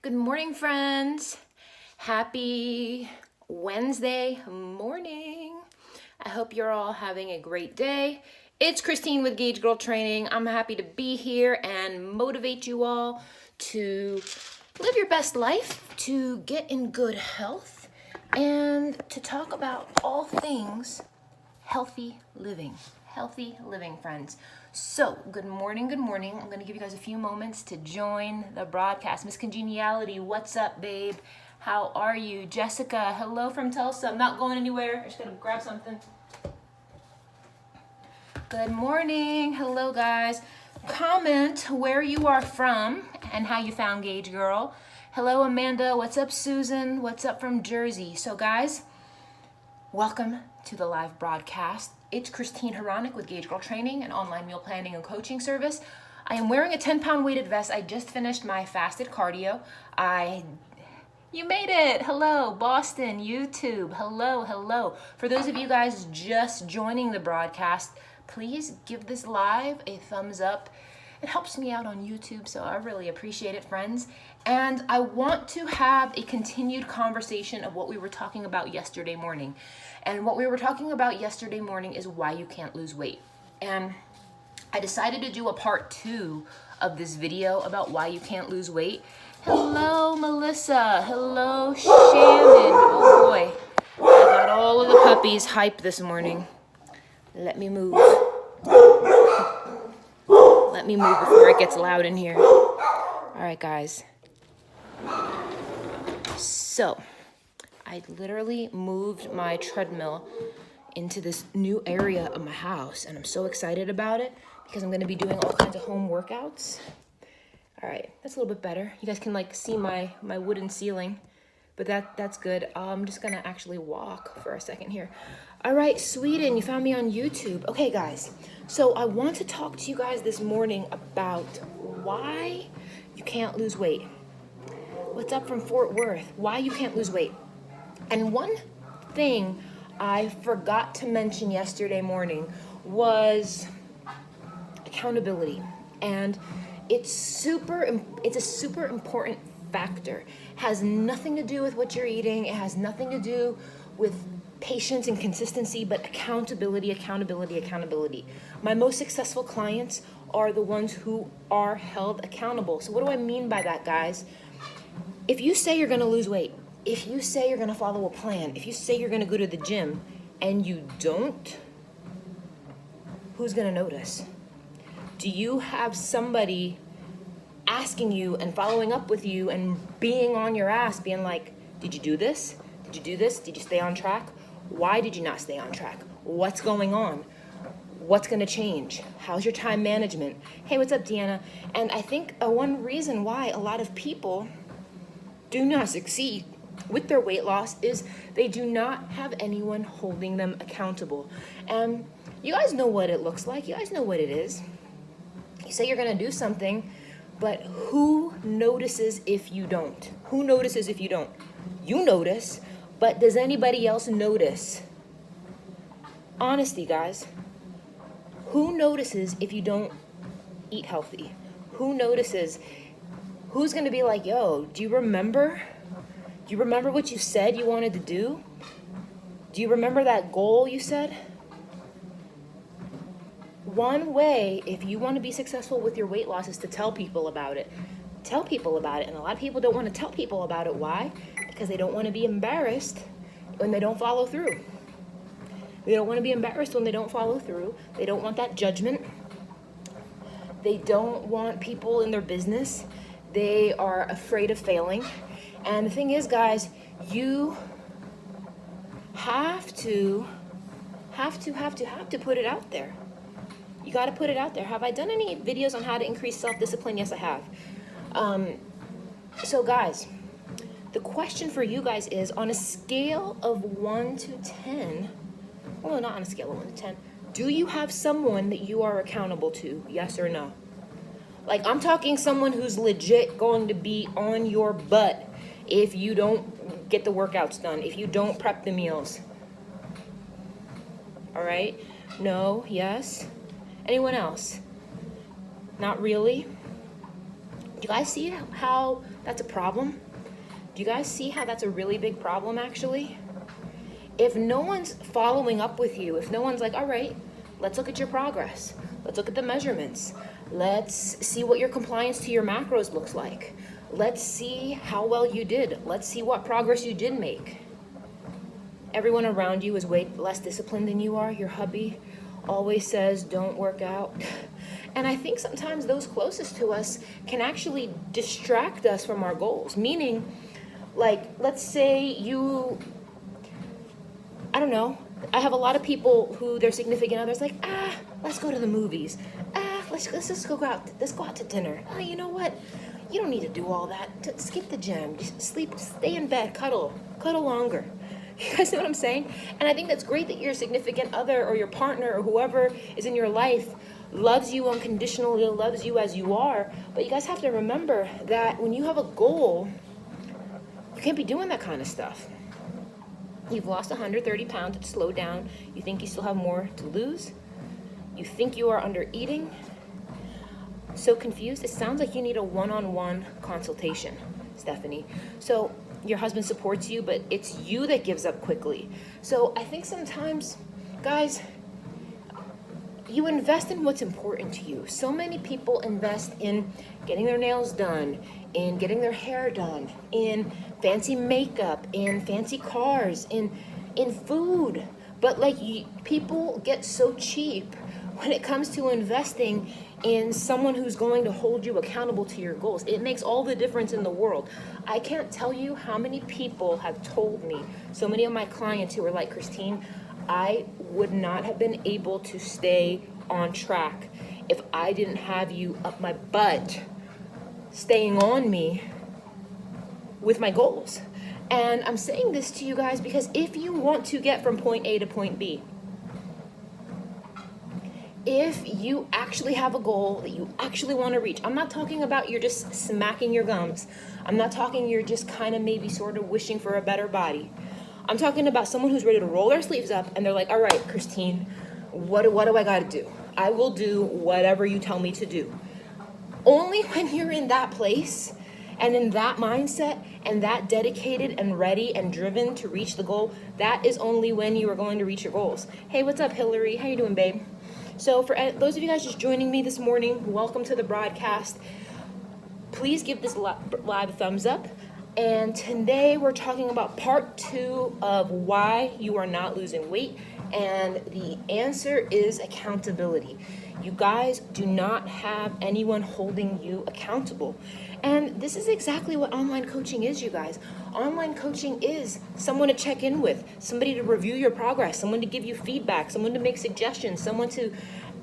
Good morning, friends. Happy Wednesday morning. I hope you're all having a great day. It's Christine with Gauge Girl Training. I'm happy to be here and motivate you all to live your best life, to get in good health, and to talk about all things healthy living. Healthy living, friends. So, good morning, good morning. I'm going to give you guys a few moments to join the broadcast. Miss Congeniality, what's up, babe? How are you? Jessica, hello from Tulsa. I'm not going anywhere. I'm just going to grab something. Good morning. Hello, guys. Comment where you are from and how you found Gauge Girl. Hello, Amanda. What's up, Susan? What's up from Jersey? So, guys, welcome to the live broadcast. It's Christine Haranik with Gauge Girl Training, an online meal planning and coaching service. I am wearing a 10-pound weighted vest. I just finished my fasted cardio. You made it. Hello, Boston, YouTube. Hello. For those of you guys just joining the broadcast, please give this live a thumbs up. It helps me out on YouTube, so I really appreciate it, friends. And I want to have a continued conversation of what we were talking about yesterday morning. And what we were talking about yesterday morning is why you can't lose weight. And I decided to do a part 2 of this video about why you can't lose weight. Hello, Melissa. Hello, Shannon. Oh boy, I got all of the puppies hyped this morning. Let me move. Let me move before it gets loud in here. All right, guys. So, I literally moved my treadmill into this new area of my house, and I'm so excited about it because I'm going to be doing all kinds of home workouts. All right, that's a little bit better. You guys can see my wooden ceiling, but that's good. I'm just going to actually walk for a second here. All right, Sweden, you found me on YouTube. Okay, guys, so I want to talk to you guys this morning about why you can't lose weight. What's up from Fort Worth? Why you can't lose weight. And one thing I forgot to mention yesterday morning was accountability. And it's a super important factor. It has nothing to do with what you're eating. It has nothing to do with patience and consistency, but accountability. My most successful clients are the ones who are held accountable. So what do I mean by that, guys? If you say you're going to lose weight, if you say you're going to follow a plan, if you say you're going to go to the gym and you don't, who's going to notice? Do you have somebody asking you and following up with you and being on your ass, being like, did you do this? Did you do this? Did you stay on track? Why did you not stay on track? What's going on? What's going to change? How's your time management? Hey, what's up, Deanna? And I think one reason why a lot of people do not succeed with their weight loss is they do not have anyone holding them accountable. And you guys know what it looks like. You guys know what it is. You say you're going to do something, but who notices if you don't? Who notices if you don't? You notice, but does anybody else notice? Honesty, guys. Who notices if you don't eat healthy? Who notices? Who's going to be like, yo, do you remember? Do you remember what you said you wanted to do? Do you remember that goal you said? One way, if you want to be successful with your weight loss, is to tell people about it. Tell people about it. And a lot of people don't want to tell people about it. Why? Because they don't want to be embarrassed when they don't follow through. They don't want to be embarrassed when they don't follow through. They don't want that judgment. They don't want people in their business. They are afraid of failing. And the thing is, guys, you have to put it out there. You got to put it out there. Have I done any videos on how to increase self-discipline? Yes, I have. So guys, the question for you guys is, on a scale of 1 to 10, well, not on a scale of 1 to 10, do you have someone that you are accountable to? Yes or no? Like, I'm talking someone who's legit going to be on your butt if you don't get the workouts done, if you don't prep the meals. All right? No? Yes? Anyone else? Not really? You guys see how that's a problem? Do you guys see how that's a really big problem, actually? If no one's following up with you, if no one's like, all right, let's look at your progress. Let's look at the measurements. Let's see what your compliance to your macros looks like. Let's see how well you did. Let's see what progress you did make. Everyone around you is way less disciplined than you are. Your hubby always says, don't work out. And I think sometimes those closest to us can actually distract us from our goals. Meaning, like, let's say you, I don't know, I have a lot of people who their significant others like, let's go to the movies. Let's just go out to dinner. You know what? You don't need to do all that. Skip the gym. Just sleep, stay in bed, cuddle longer. You guys know what I'm saying? And I think that's great that your significant other or your partner or whoever is in your life loves you unconditionally, loves you as you are. But you guys have to remember that when you have a goal, you can't be doing that kind of stuff. You've lost 130 pounds, it's slowed down. You think you still have more to lose. You think you are under eating. So confused, it sounds like you need a one-on-one consultation, Stephanie. So your husband supports you, but it's you that gives up quickly. So I think sometimes, guys, you invest in what's important to you. So many people invest in getting their nails done, in getting their hair done, in fancy makeup, in fancy cars, in food. But like people get so cheap when it comes to investing in someone who's going to hold you accountable to your goals. It makes all the difference in the world. I can't tell you how many people have told me, so many of my clients who are like, Christine, I would not have been able to stay on track if I didn't have you up my butt staying on me with my goals. And I'm saying this to you guys because if you want to get from point A to point B, if you actually have a goal that you actually want to reach, I'm not talking about you're just smacking your gums. I'm not talking you're just kind of maybe sort of wishing for a better body. I'm talking about someone who's ready to roll their sleeves up and they're like, all right, Christine, what do I got to do? I will do whatever you tell me to do. Only when you're in that place and in that mindset and that dedicated and ready and driven to reach the goal, that is only when you are going to reach your goals. Hey, what's up, Hillary? How you doing, babe? So for those of you guys just joining me this morning, welcome to the broadcast. Please give this live a thumbs up. And today we're talking about part 2 of why you are not losing weight. And the answer is accountability. You guys do not have anyone holding you accountable. And this is exactly what online coaching is, you guys. Online coaching is someone to check in with, somebody to review your progress, someone to give you feedback, someone to make suggestions, someone to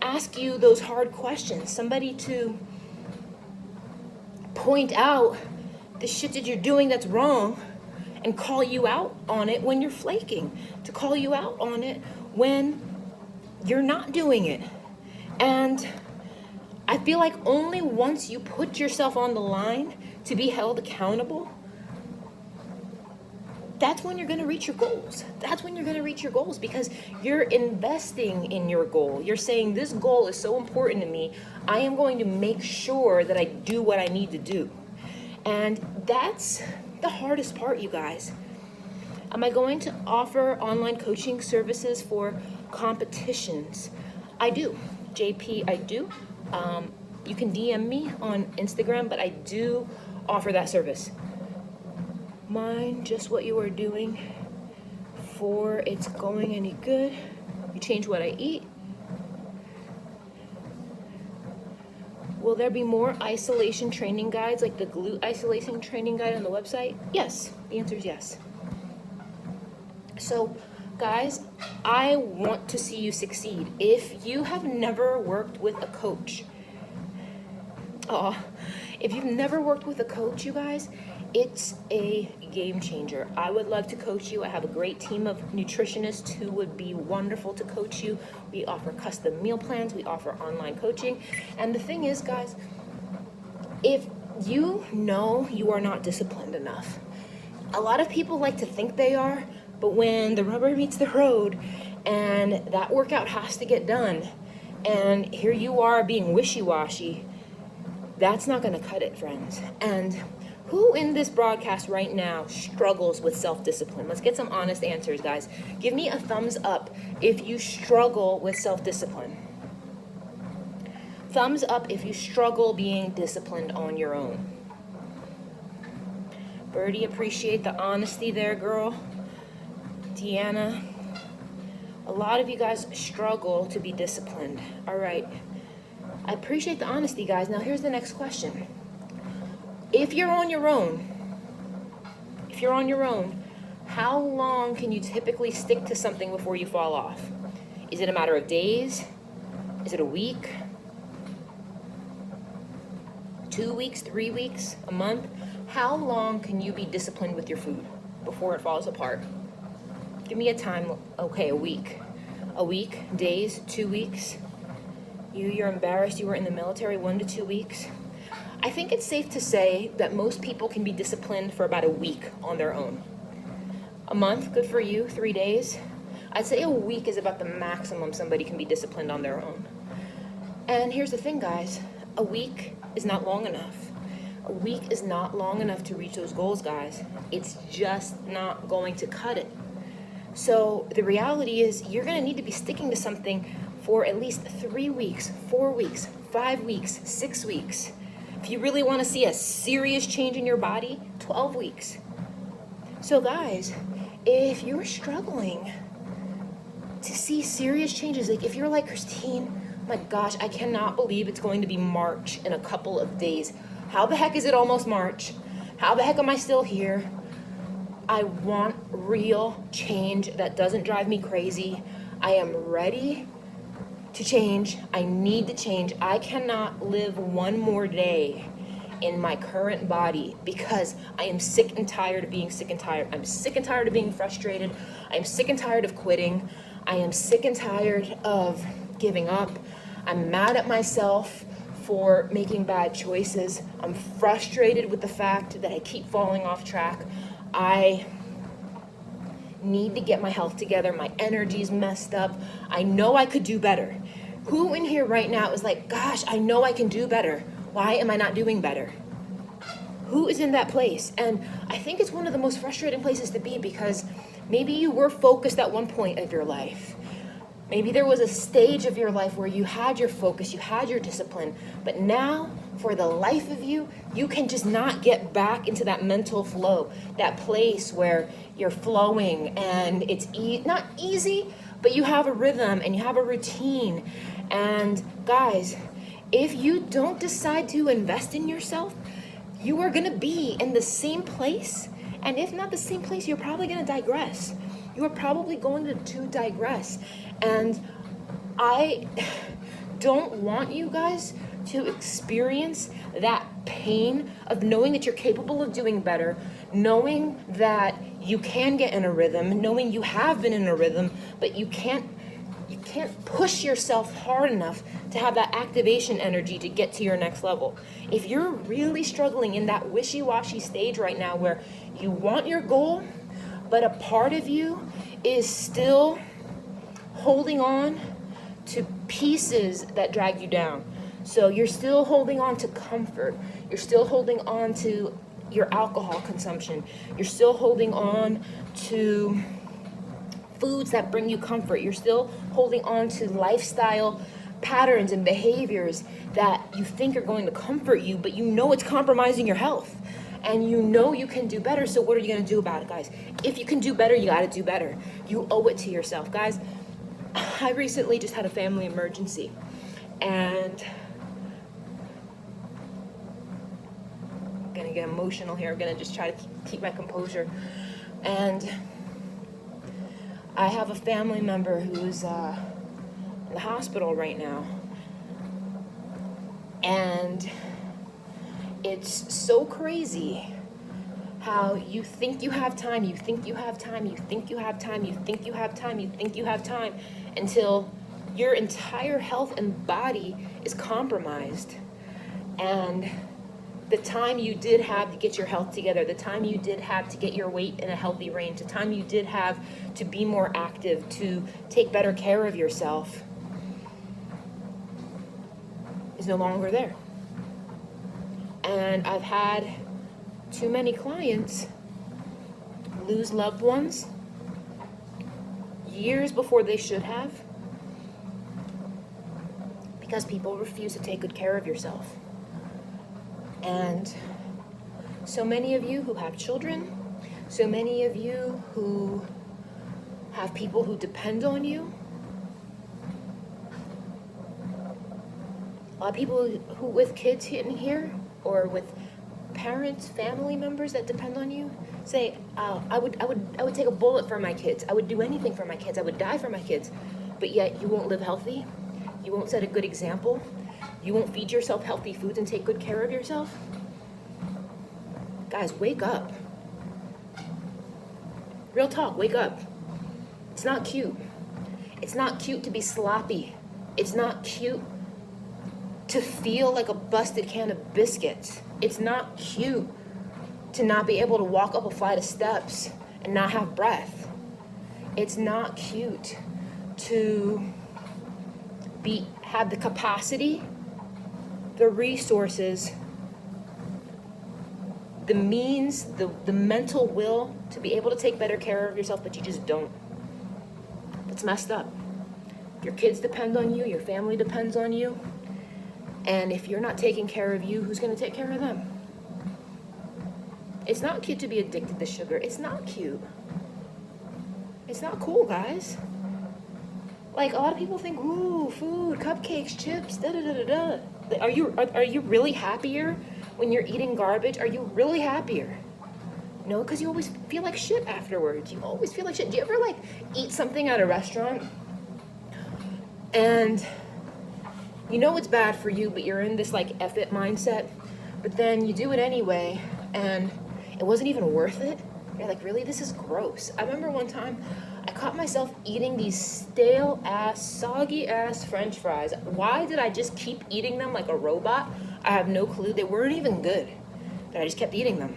ask you those hard questions, somebody to point out the shit that you're doing that's wrong and call you out on it when you're flaking, to call you out on it when you're not doing it. And I feel like only once you put yourself on the line to be held accountable, that's when you're going to reach your goals. That's when you're going to reach your goals because you're investing in your goal. You're saying, this goal is so important to me. I am going to make sure that I do what I need to do. And that's the hardest part, you guys. Am I going to offer online coaching services for competitions? I do. JP, I do. You can DM me on Instagram, but I do offer that service. Mind just what you are doing for it's going any good. You change what I eat. Will there be more isolation training guides, like the glute isolation training guide on the website? Yes, the answer is yes. So, guys, I want to see you succeed. If you have never worked with a coach, if you've never worked with a coach, you guys, it's a game changer. I would love to coach you. I have a great team of nutritionists who would be wonderful to coach you. We offer custom meal plans. We offer online coaching. And the thing is, guys, if you know you are not disciplined enough, a lot of people like to think they are, but when the rubber meets the road and that workout has to get done, and here you are being wishy-washy, that's not going to cut it, friends. And Who in this broadcast right now struggles with self-discipline? Let's get some honest answers, guys. Give me a thumbs up if you struggle with self-discipline. Thumbs up if you struggle being disciplined on your own. Birdie, appreciate the honesty there, girl. Deanna, a lot of you guys struggle to be disciplined. All right. I appreciate the honesty, guys. Now here's the next question. If you're on your own, how long can you typically stick to something before you fall off? Is it a matter of days? Is it a week? 2 weeks, 3 weeks, a month? How long can you be disciplined with your food before it falls apart? Give me a time. Okay, a week. A week, days, 2 weeks. You're embarrassed you were in the military, 1 to 2 weeks. I think it's safe to say that most people can be disciplined for about a week on their own. A month, good for you, 3 days. I'd say a week is about the maximum somebody can be disciplined on their own. And here's the thing, guys. A week is not long enough. A week is not long enough to reach those goals, guys. It's just not going to cut it. So the reality is you're going to need to be sticking to something for at least 3 weeks, 4 weeks, 5 weeks, 6 weeks. If you really want to see a serious change in your body, 12 weeks. So guys, if you're struggling to see serious changes, like if you're like, Christine, my gosh, I cannot believe it's going to be March in a couple of days. How the heck is it almost March? How the heck am I still here? I want real change that doesn't drive me crazy. I am ready to change. I need to change. I cannot live one more day in my current body because I am sick and tired of being sick and tired. I'm sick and tired of being frustrated. I am sick and tired of quitting. I am sick and tired of giving up. I'm mad at myself for making bad choices. I'm frustrated with the fact that I keep falling off track. I need to get my health together. My energy's messed up. I know I could do better. Who in here right now is like, gosh, I know I can do better. Why am I not doing better? Who is in that place? And I think it's one of the most frustrating places to be because maybe you were focused at one point of your life. Maybe there was a stage of your life where you had your focus, you had your discipline, but now, for the life of you, you can just not get back into that mental flow, that place where you're flowing and it's not easy, but you have a rhythm and you have a routine. And guys, if you don't decide to invest in yourself, you are gonna be in the same place. And if not the same place, you're probably gonna digress. You are probably going to digress. And I don't want you guys to experience that pain of knowing that you're capable of doing better, knowing that you can get in a rhythm, knowing you have been in a rhythm, but you can't push yourself hard enough to have that activation energy to get to your next level. If you're really struggling in that wishy-washy stage right now where you want your goal, but a part of you is still holding on to pieces that drag you down. So you're still holding on to comfort. You're still holding on to your alcohol consumption. You're still holding on to foods that bring you comfort. You're still holding on to lifestyle patterns and behaviors that you think are going to comfort you, but you know it's compromising your health. And you know you can do better, so what are you going to do about it, guys? If you can do better, you got to do better. You owe it to yourself. Guys, I recently just had a family emergency, and I'm going to get emotional here. I'm going to just try to keep my composure. And I have a family member who's in the hospital right now, and it's so crazy how you think you have time, you think you have time, you think you have time, you think you have time, you think you have time, until your entire health and body is compromised. And the time you did have to get your health together, the time you did have to get your weight in a healthy range, the time you did have to be more active, to take better care of yourself, is no longer there. And I've had too many clients lose loved ones years before they should have because people refuse to take good care of yourself. And so many of you who have children, so many of you who have people who depend on you, a lot of people who with kids in here or with parents, family members that depend on you say, I would take a bullet for my kids. I would do anything for my kids. I would die for my kids. But yet you won't live healthy. You won't set a good example. You won't feed yourself healthy foods and take good care of yourself. Guys, wake up. Real talk, wake up. It's not cute. It's not cute to be sloppy. It's not cute to feel like a busted can of biscuits. It's not cute to not be able to walk up a flight of steps and not have breath. It's not cute to have the capacity, the resources, the means, the mental will to be able to take better care of yourself, but you just don't. It's messed up. Your kids depend on you, your family depends on you, and if you're not taking care of you, who's going to take care of them? It's not cute to be addicted to sugar. It's not cute. It's not cool, guys. Like, a lot of people think, ooh, food, cupcakes, chips, da-da-da-da-da. Are you really happier when you're eating garbage? Are you really happier? No, because you always feel like shit afterwards. You always feel like shit. Do you ever, like, eat something at a restaurant and you know it's bad for you, but you're in this, like, F it mindset, but then you do it anyway, and it wasn't even worth it? You're like, really? This is gross. I remember one time I caught myself eating these stale-ass, soggy-ass French fries. Why did I just keep eating them like a robot? I have no clue. They weren't even good, but I just kept eating them.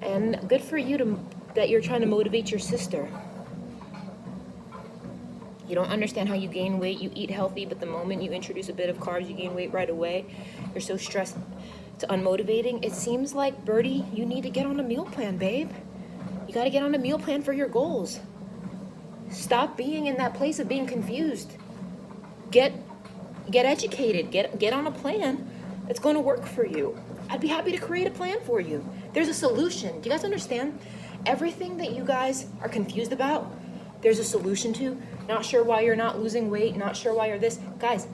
And good for you that you're trying to motivate your sister. You don't understand how you gain weight. You eat healthy, but the moment you introduce a bit of carbs, you gain weight right away. You're so stressed. It's unmotivating. It seems like, Birdie, you need to get on a meal plan, babe. You got to get on a meal plan for your goals. Stop being in that place of being confused. Get educated. Get on a plan that's going to work for you. I'd be happy to create a plan for you. There's a solution. Do you guys understand? Everything that you guys are confused about, there's a solution to. Not sure why you're not losing weight, not sure why you're this. Guys,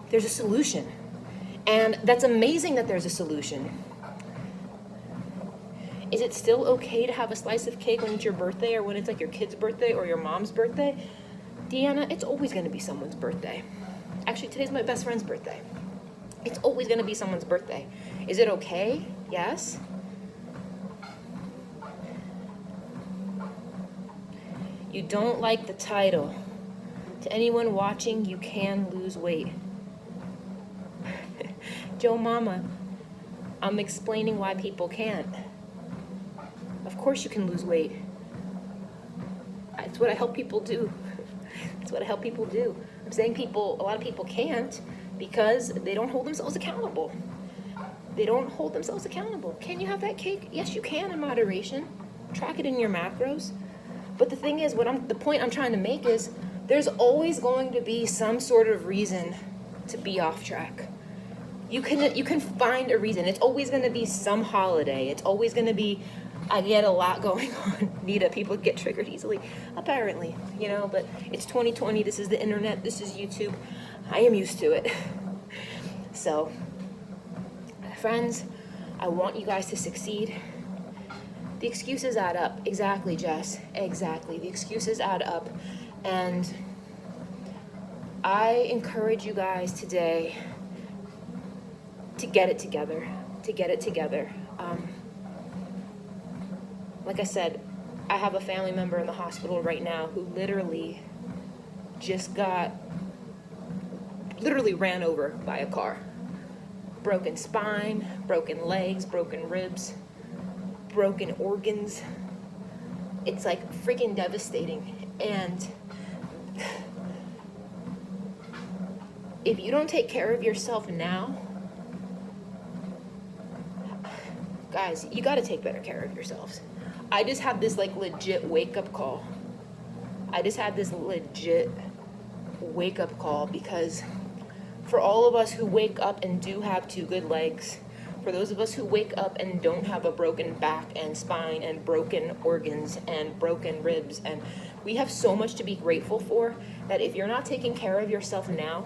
there's a solution. And that's amazing that there's a solution. Is it still okay to have a slice of cake when it's your birthday or when it's like your kid's birthday or your mom's birthday? Deanna, it's always going to be someone's birthday. Actually, today's my best friend's birthday. It's always going to be someone's birthday. Is it okay? Yes. You don't like the title. To anyone watching, you can lose weight. Joe Mama, I'm explaining why people can't. Of course you can lose weight. That's what I help people do. That's what I help people do. I'm saying a lot of people can't because they don't hold themselves accountable. They don't hold themselves accountable. Can you have that cake? Yes, you can in moderation. Track it in your macros. But the thing is, the point I'm trying to make is there's always going to be some sort of reason to be off track. You can find a reason. It's always going to be some holiday. It's always going to be, I get a lot going on. Nita, people get triggered easily, apparently, but it's 2020. This is the internet. This is YouTube. I am used to it. So, friends, I want you guys to succeed. The excuses add up. Exactly, Jess. Exactly. The excuses add up. And I encourage you guys today to get it together. Like I said, I have a family member in the hospital right now who literally ran over by a car. Broken spine, broken legs, broken ribs, broken organs. It's like freaking devastating. And if you don't take care of yourself now, guys, you got to take better care of yourselves. I just had this like legit wake-up call. Because for all of us who wake up and do have 2 good legs, for those of us who wake up and don't have a broken back and spine and broken organs and broken ribs, and we have so much to be grateful for, that if you're not taking care of yourself now,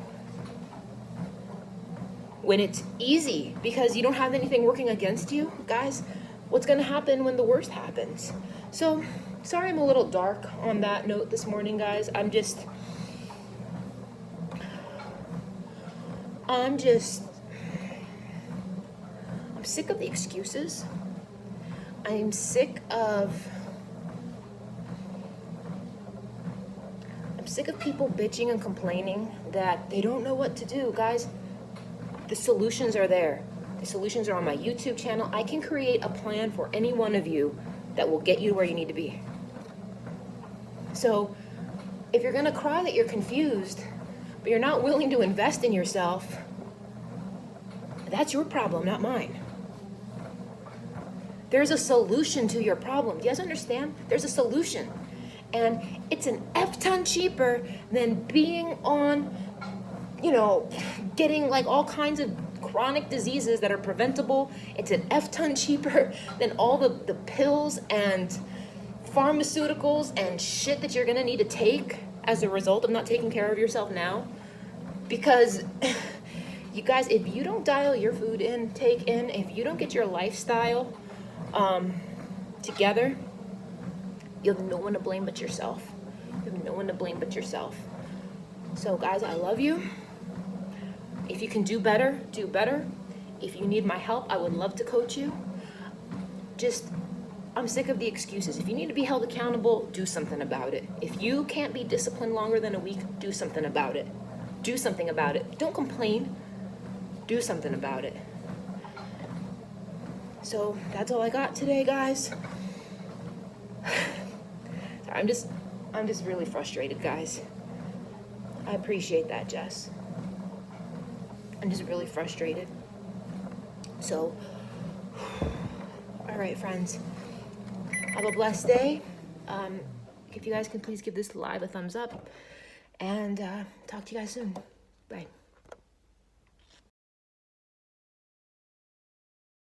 when it's easy because you don't have anything working against you, guys, what's going to happen when the worst happens? So, sorry I'm a little dark on that note this morning, guys. I'm sick of the excuses. I'm sick of people bitching and complaining that they don't know what to do, guys. The solutions are there. The solutions are on my YouTube channel. I can create a plan for any one of you that will get you to where you need to be. So if you're gonna cry that you're confused, but you're not willing to invest in yourself, that's your problem, not mine. There's a solution to your problem. Do you guys understand? There's a solution. And it's an F-ton cheaper than being on, getting like all kinds of chronic diseases that are preventable. It's an F-ton cheaper than all the pills and pharmaceuticals and shit that you're gonna need to take as a result of not taking care of yourself now. Because you guys, if you don't dial your food intake in, if you don't get your lifestyle together, you have no one to blame but yourself. So guys, I love you. If you can do better, do better. If you need my help, I would love to coach you. I'm sick of the excuses. If you need to be held accountable, do something about it. If you can't be disciplined longer than a week, do something about it. Don't complain. Do something about it. So that's all I got today, guys. I'm just really frustrated, guys. I appreciate that, Jess. I'm just really frustrated. So, all right, friends. Have a blessed day. If you guys can please give this live a thumbs up. And talk to you guys soon. Bye.